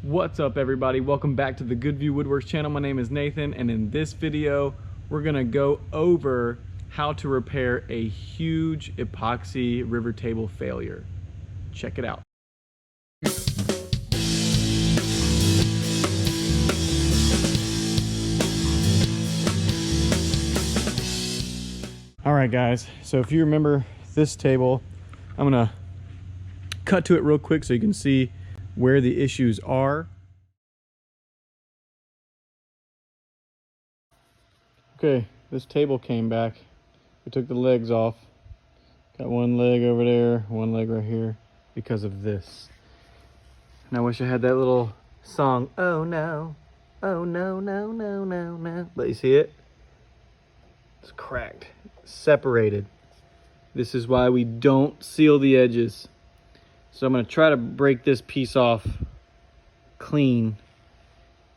What's up, everybody? Welcome back to the Good View Woodworks channel. My name is Nathan, and in this video we're gonna go over how to repair a huge epoxy river table failure. Check it out. All right, guys, so if you remember this table, I'm gonna cut to it real quick so you can see where the issues are. Okay, this table came back. We took the legs off. Got one leg over there, one leg right here because of this. And I wish I had that little song, oh no, oh no, no, no, no, no. But you see it? It's cracked, separated. This is why we don't seal the edges. So I'm gonna try to break this piece off clean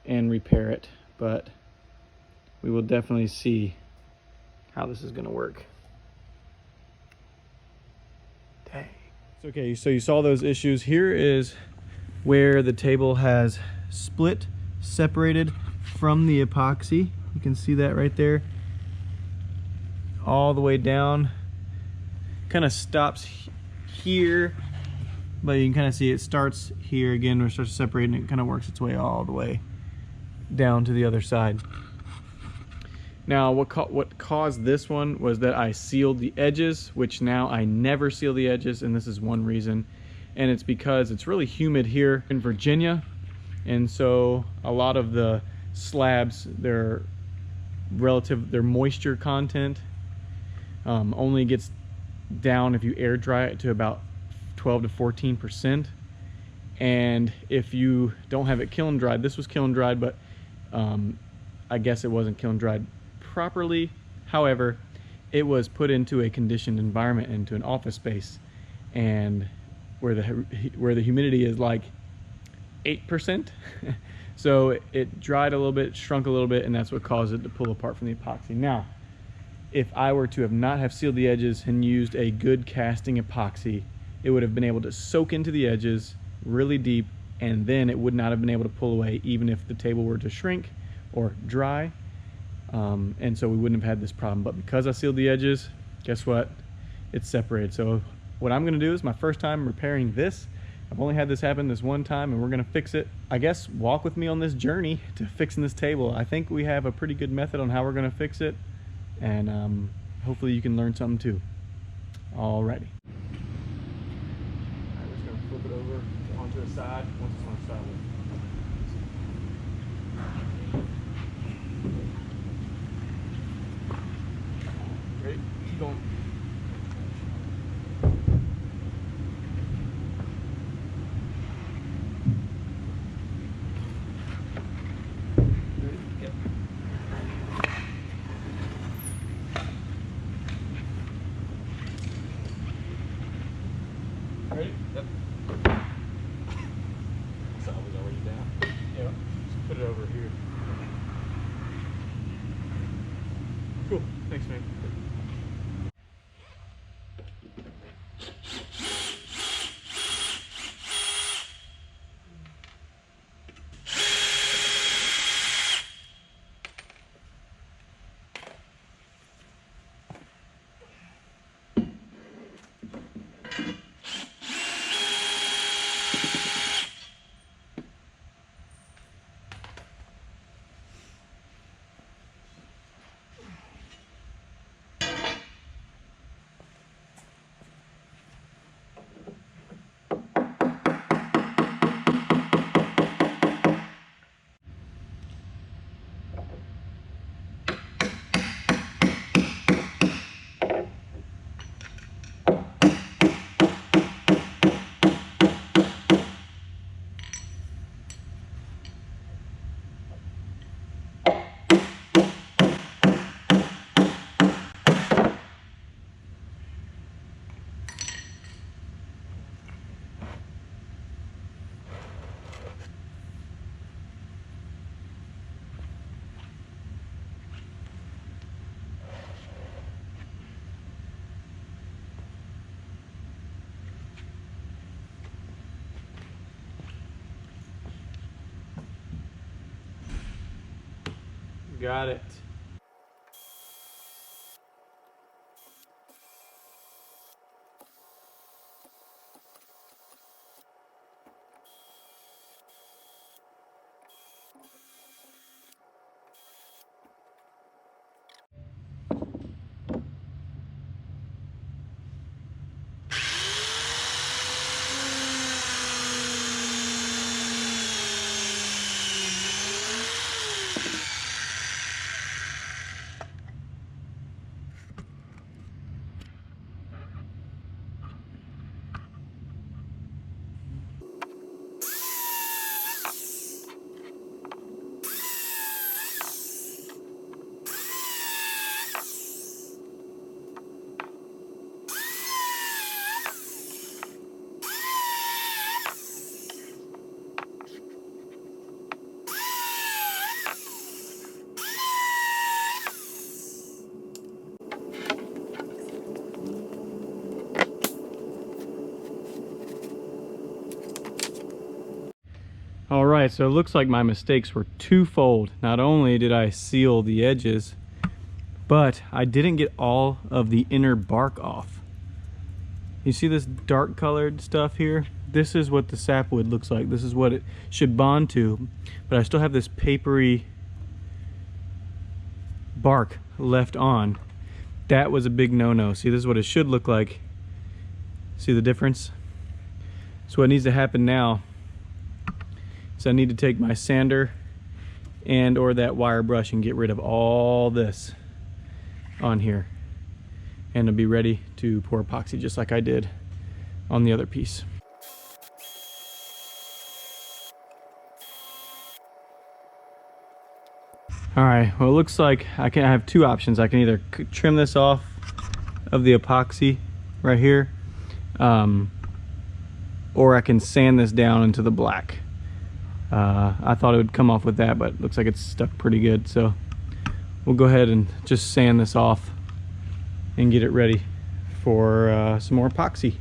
and repair it, but we will definitely see how this is gonna work. Dang. Okay, so you saw those issues. Here is where the table has split, separated from the epoxy. You can see that right there. All the way down. Kind of stops here, but you can kind of see it starts here again, where it starts separating. It kind of works its way all the way down to the other side. Now, what caused this one was that I sealed the edges, which now I never seal the edges, and this is one reason. And it's because it's really humid here in Virginia, and so a lot of the slabs, their moisture content only gets down if you air dry it to about 12 to 14%. And if you don't have it kiln dried, this was kiln dried, but I guess it wasn't kiln dried properly. However, it was put into a conditioned environment, into an office space, and where the humidity is like 8%. So it dried a little bit, shrunk a little bit, and that's what caused it to pull apart from the epoxy. Now, if I were to not have sealed the edges and used a good casting epoxy, it would have been able to soak into the edges really deep, and then it would not have been able to pull away even if the table were to shrink or dry. And so we wouldn't have had this problem. But because I sealed the edges, guess what? It's separated. So what I'm gonna do is my first time repairing this. I've only had this happen this one time, and we're gonna fix it. I guess walk with me on this journey to fixing this table. I think we have a pretty good method on how we're gonna fix it, and hopefully you can learn something too. Alrighty. I'm just gonna flip it over onto the side once it's on the side. Great, keep going. Yep. Ready? Yep. So I was already down. Yeah. Just put it over here. Cool. Thanks, man. Got it. All right, so it looks like my mistakes were twofold. Not only did I seal the edges, but I didn't get all of the inner bark off. You see this dark colored stuff here? This is what the sapwood looks like. This is what it should bond to, but I still have this papery bark left on. That was a big no-no. See, this is what it should look like. See the difference? So what needs to happen now is I need to take my sander and or that wire brush and get rid of all this on here, and I'll be ready to pour epoxy just like I did on the other piece. All right, well, it looks like I have two options. I can either trim this off of the epoxy right here, or I can sand this down into the black. I thought it would come off with that, but it looks like it's stuck pretty good. So we'll go ahead and just sand this off and get it ready for some more epoxy.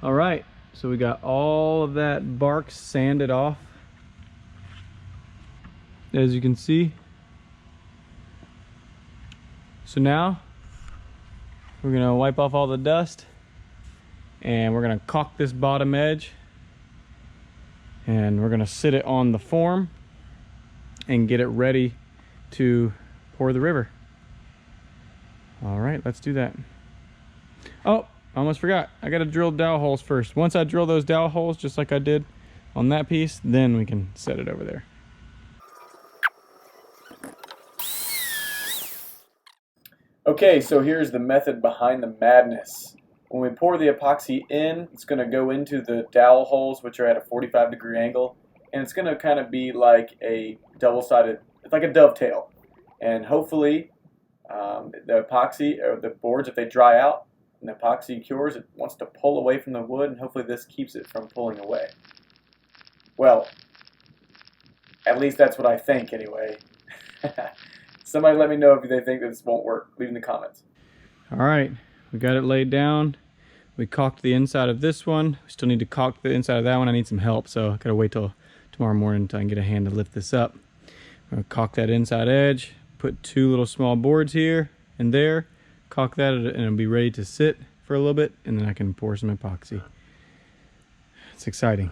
All right, so we got all of that bark sanded off, as you can see. So now we're gonna wipe off all the dust and we're gonna caulk this bottom edge, and we're gonna sit it on the form and get it ready to pour the river. All right, let's do that. Oh, I almost forgot. I gotta drill dowel holes first. Once I drill those dowel holes, just like I did on that piece, then we can set it over there. Okay, so here's the method behind the madness. When we pour the epoxy in, it's gonna go into the dowel holes, which are at a 45-degree angle, and it's gonna kind of be like a double-sided, it's like a dovetail. And hopefully, the epoxy, or the boards, if they dry out, and the epoxy cures, it wants to pull away from the wood, and hopefully this keeps it from pulling away. Well, at least that's what I think anyway. Somebody let me know if they think this won't work. Leave in the comments. All right, we got it laid down. We caulked the inside of this one. We still need to caulk the inside of that one. I need some help, so I gotta wait till tomorrow morning until I can get a hand to lift this up. I'm gonna caulk that inside edge, put two little small boards here and there, caulk that, and it'll be ready to sit for a little bit, and then I can pour some epoxy. It's exciting.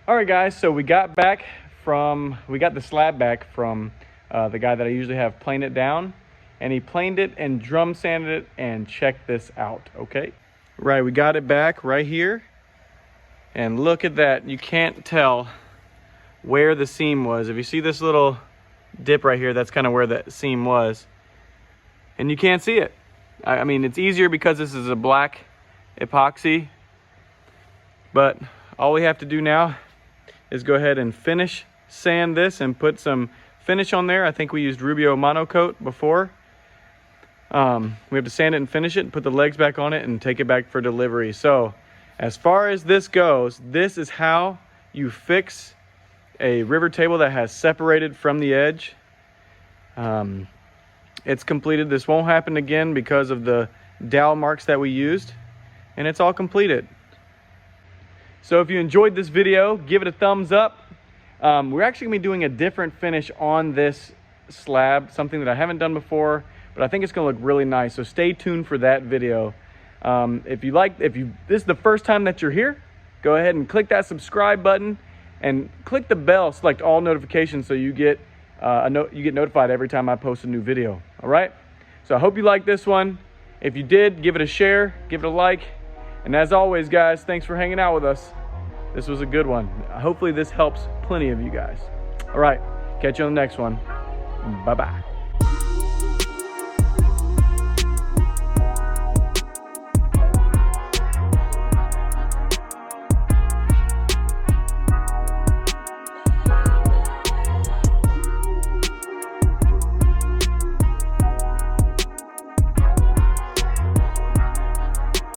All right, guys, so we got the slab back from the guy that I usually have plane it down, and he planed it and drum sanded it, and check this out, okay? Right, we got it back right here, and look at that. You can't tell where the seam was. If you see this little dip right here, that's kind of where that seam was, and you can't see it. I mean, it's easier because this is a black epoxy, but all we have to do now is go ahead and finish sand this and put some finish on there. I think we used Rubio Monocoat before. We have to sand it and finish it and put the legs back on it and take it back for delivery. So as far as this goes, this is how you fix a river table that has separated from the edge. It's completed. This won't happen again because of the dowel marks that we used, and it's all completed. So if you enjoyed this video, give it a thumbs up. We're actually gonna be doing a different finish on this slab, something that I haven't done before, but I think it's gonna look really nice. So stay tuned for that video. If this is the first time that you're here, go ahead and click that subscribe button and click the bell, select all notifications, so you get notified every time I post a new video. All right, so I hope you like this one. If you did, give it a share, give it a like, and as always, guys, thanks for hanging out with us. This was a good one. Hopefully this helps plenty of you guys. All right, catch you on the next one. Bye-bye.